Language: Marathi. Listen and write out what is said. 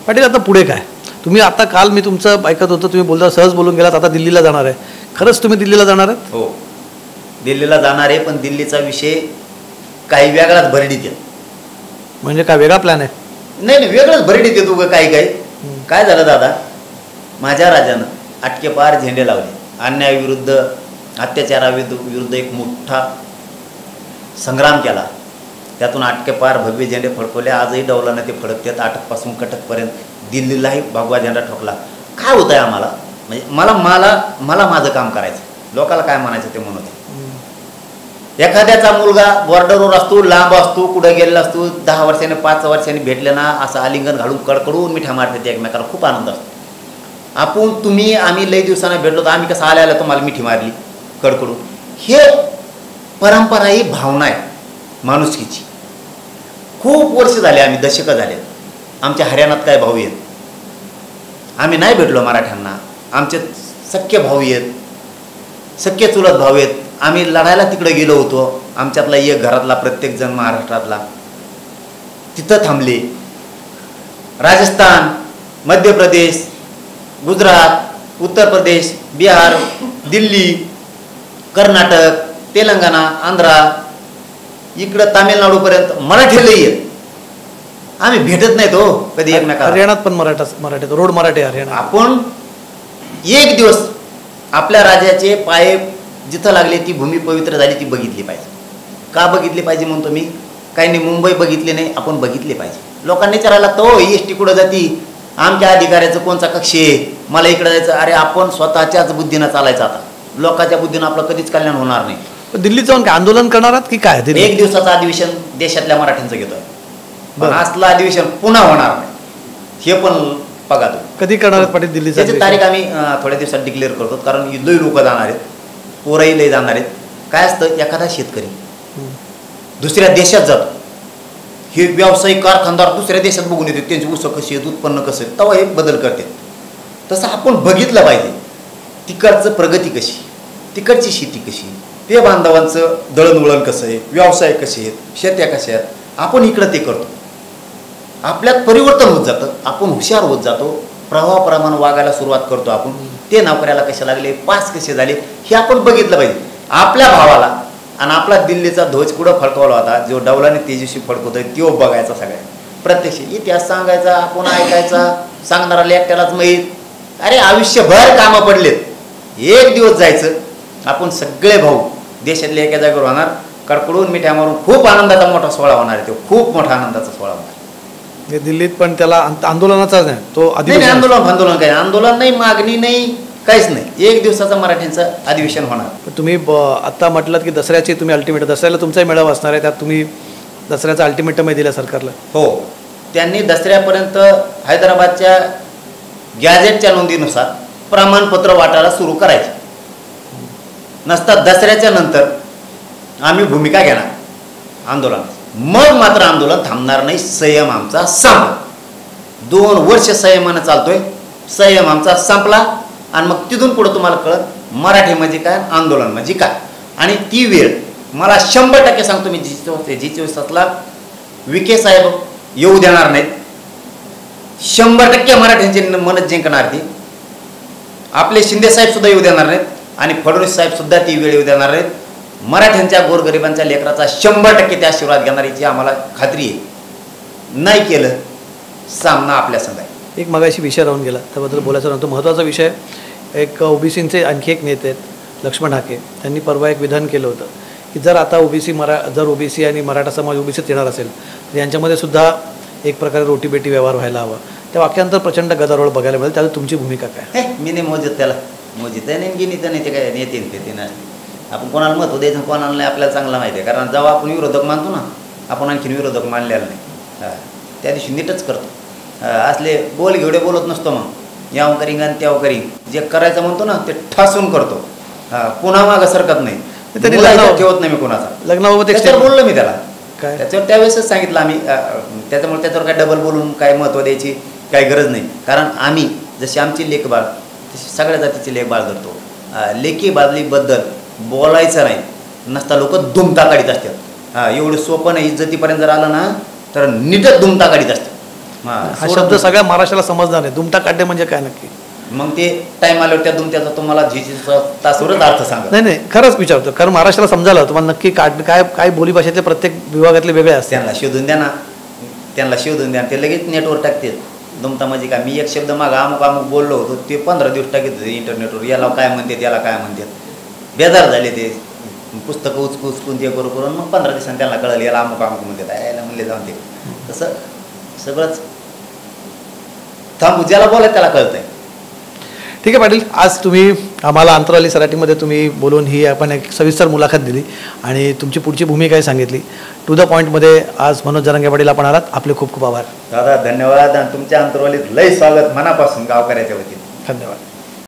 पाटील आता पुढे काय? तुम्ही आता काल मी तुमचं ऐकत होतं, तुम्ही बोलता सहज बोलून गेलात आता दिल्लीला जाणार आहे. खरंच तुम्ही दिल्लीला जाणार आहात? हो, दिल्लीला जाणार आहे, पण दिल्लीचा विषय काही वेगळाच भरडीत येत. म्हणजे काय वेगळा प्लॅन आहे? नाही, वेगळंच भरडीत येतो ग. काय झालं दादा, माझ्या राजानं अटके पार झेंडे लावले. अन्यायाविरुद्ध, अत्याचाराविरुद्ध एक मोठा संग्राम केला. त्यातून अटके पार भव्य झेंडे फडकवले. आजही डौलानं ते फडकतात. अटकपासून कटकपर्यंत दिल्लीलाही भगवा झेंडा ठोकला. काय होतं आहे आम्हाला, म्हणजे मला माझं काम करायचं, लोकाला काय म्हणायचं ते म्हणत. एखाद्याचा मुलगा बॉर्डरवर असतो, लांब असतो, कुठं गेलेला असतो, 10 वर्षांनी 5 वर्षांनी भेटले ना, असं आलिंगन घालून कडकडून मिठा मारते ते एकमेकाला. खूप आनंद असतो. आम्ही लई दिवसांना भेटलो तर आम्ही कसं आल्या तुम्हाला मिठी मारली कडकडून. हे परंपरा, ही भावना आहे माणुसकीची. खूप वर्ष झाले, आम्ही दशकं झाले. आमच्या हरियाणात काय भाऊ आहेत, आम्ही नाही भेटलो मराठ्यांना. आमचे सख्खे भाऊ आहेत, सख्खे चुलत भाऊ आहेत. आम्ही लढायला तिकडे गेलो होतो. आमच्यातला एक घरातला प्रत्येकजण महाराष्ट्रातला तिथं थांबले. राजस्थान, मध्य प्रदेश, गुजरात, उत्तर प्रदेश, बिहार, दिल्ली, कर्नाटक, तेलंगणा, आंध्रा, इकडं तामिळनाडूपर्यंत मराठी लई आहेत. आम्ही भेटत नाहीत हो कधी एकमेकाला. हरियाणात पण मराठी रोड मराठी हरियाणा. आपण एक दिवस आपल्या राजाचे पाय जिथं लागले, ती भूमी पवित्र झाली, ती बघितली पाहिजे. का बघितली पाहिजे म्हणतो मी, काही नाही मुंबई बघितली नाही, आपण बघितली पाहिजे. लोकांनी विचारायला लागतं, हो एस टी कुठं जाती, आमच्या अधिकाऱ्याचं कोणचा कक्ष आहे, मला इकडं जायचं. अरे आपण स्वतःच्याच बुद्धीनं चालायचं. आता लोकांच्या बुद्धीनं आपलं कधीच कल्याण होणार नाही. दिल्लीत जाऊन काय आंदोलन करणार आहात की काय? एक दिवसाचं अधिवेशन देशातल्या मराठ्यांचं घेतोय, पण असलं अधिवेशन पुन्हा होणार नाही, हे पण बघा. तो कधी करणार आहेत पाटील दिल्लीचं? त्याची तारीख आम्ही थोड्या दिवसात डिक्लेअर करतो, कारण लई लोक जाणार आहेत, पोरही लई जाणार आहेत. काय असतं, एखादा शेतकरी दुसऱ्या देशात जातो, हे व्यावसायिक कारखानदार दुसऱ्या देशात बघून येते, त्यांची उसं कशी आहेत, उत्पन्न कसं आहे, तेव्हा हे बदल करते. तसं आपण बघितलं पाहिजे, तिकडचं प्रगती कशी, तिकडची शेती कशी, ते बांधवांचं दळणवळण कसं आहे, व्यवसाय कसे आहेत, शेत्या कशा आहेत, आपण इकडं ते करतो. आपल्यात परिवर्तन होत जातं, आपण हुशार होत जातो, प्रवाहाप्रमाणे वागायला सुरुवात करतो. आपण ते नोकऱ्याला कसे लागले, पास कसे झाले, हे आपण बघितलं पाहिजे. आपल्या भावाला आणि आपला दिल्लीचा ध्वज कुठं फडकवला होता, जो डौलाने तेजस्वी फडकवतोय, तो बघायचा. सगळ्या प्रत्यक्ष इतिहास सांगायचा, आपण ऐकायचा, सांगणारा एकट्यालाच माहीत. अरे आयुष्यभर कामं पडलेत, एक दिवस जायचं, आपण सगळे भाऊ देशातले एका जागेवर होणार, कडकडून मिठ्या मारून खूप आनंदाचा मोठा सोहळा होणार आहे. तो खूप मोठा आनंदाचा सोहळा होणार. दिल्लीत पण त्याला आंदोलनाचाच नाही, तो आंदोलन काही आंदोलन नाही, मागणी नाही, काहीच नाही. एक दिवसाचं मराठ्यांचं अधिवेशन होणार. तुम्ही आता म्हटलं की दसऱ्याची तुम्ही अल्टिमेटम, दसऱ्याला तुमचाही मेळावा असणार आहे, त्यात तुम्ही दसऱ्याचा अल्टिमेटमही दिला सरकारला. हो, त्यांनी दसऱ्यापर्यंत हैदराबादच्या गॅझेटच्या नोंदीनुसार प्रमाणपत्र वाटायला सुरू करायचे. नसतात दसऱ्याच्या नंतर आम्ही भूमिका घेणार आंदोलन, मग मात्र आंदोलन थांबणार नाही. संयम आमचा संपला. 2 वर्ष संयमानं चालतोय, संयम आमचा संपला. आणि मग तिथून पुढे तुम्हाला कळत मराठी म्हणजे काय, आंदोलन म्हणजे काय. आणि ती वेळ मला 100% सांगतो मी, जी 24 विखे साहेब येऊ देणार नाहीत. 100% मराठ्यांची मनच जिंकणार ती. आपले शिंदे साहेब सुद्धा येऊ देणार नाहीत, आणि फडणवीस साहेब सुद्धा ती वेळ येऊ देणार नाहीत. मराठ्यांच्या गोरगरिबांच्या लेकराचा 100% त्या आशीर्वाद घेणार याची आम्हाला खात्री आहे. नाही केलं, सामना आपल्या संघ आहे. एक मगाशी विषय राहून गेला, त्याबद्दल बोलायचं नव्हतं. महत्त्वाचा विषय, एक ओबीसीचे आणखी एक नेते आहेत लक्ष्मण हाके, त्यांनी परवा एक विधान केलं होतं की जर आता ओबीसी आणि मराठा समाज ओबीसीत येणार असेल तर यांच्यामध्ये सुद्धा एक प्रकारे रोटीबेटी व्यवहार व्हायला हवा. त्या वाक्यानंतर प्रचंड गदारोळ बघायला मिळेल. त्यात तुमची भूमिका काय? मी नाही मोजत त्याला, मोजित नाही गिनीत नाही, ते काय नेते ते नाही. आपण कोणाला महत्त्व द्यायचं, कोणाला नाही, आपल्याला चांगलं माहिती आहे. कारण जेव्हा आपण विरोधक मानतो ना, आपण आणखीन विरोधक मानलेला नाही. त्या दिवशी नीटच करतो. असले बोल घेवडे बोलत नसतो. मग याव करीन आणि त्याव करीन, जे करायचं म्हणतो ना ते ठासून करतो. पुन्हा मागं सरकत नाही, ठेवत नाही मी कोणाचा. लग्नाबाबत त्याच्यावर बोललो मी त्याला, काय त्याच्यावर त्यावेळेसच सांगितलं आम्ही. त्याच्यामुळे त्याच्यावर काय डबल बोलून काय महत्त्व द्यायची काही गरज नाही. कारण आम्ही जशी आमची लेखबाळ तशी सगळ्या जातीची लेखबाळ करतो. लेखी बाजलीबद्दल बोलायचं नाही, नसता लोक दुमता काढीत असतात. एवढं सोपं नाही. इज्जतीपर्यंत जर आलं ना तर नीटच दुमता काढीत असतात. हा शब्द सगळ्या महाराष्ट्राला समजणार नाही. दुमटा काढणे म्हणजे काय नक्की? मग ते टाइम आल्यावर त्या दुमट्याचा तुम्हाला तासवरच अर्थ सांगा. नाही खरंच विचारतो, कारण महाराष्ट्राला समजायला तुम्हाला नक्की काय काय बोलीभाषेतले प्रत्येक विभागातले वेगळे असते. त्यांना शोधून द्या ना, त्यांना शोधून द्या, ते लगेच नेटवर टाकते. दुमता म्हणजे काय? मी एक शब्द मागा अमुक बोललो होतो, ते 15 दिवस टाकत होते इंटरनेटवर. याला काय म्हणतात, याला काय म्हणतात. बेजार झाले ते पुस्तकं उचकून ते करून मग 15 दिवसांनी त्यांना कळलं याला अमुक म्हणतात, याला म्हणले जाऊन ते. तसं सगळंच थांबू, ज्याला बोलायचं त्याला कळतंय. ठीक आहे पाटील, आज तुम्ही आम्हाला अंतराली सराटीमध्ये तुम्ही बोलून ही आपण एक सविस्तर मुलाखत दिली आणि तुमची पुढची भूमिकाही सांगितली. टू द पॉईंटमध्ये आज मनोज जरांगे पाटील आपण आलात. आपले खूप खूप आभार दादा. धन्यवाद. आणि तुमच्या अंतरवालीत लय स्वागत मनापासून गावकऱ्याच्या वतीने. धन्यवाद.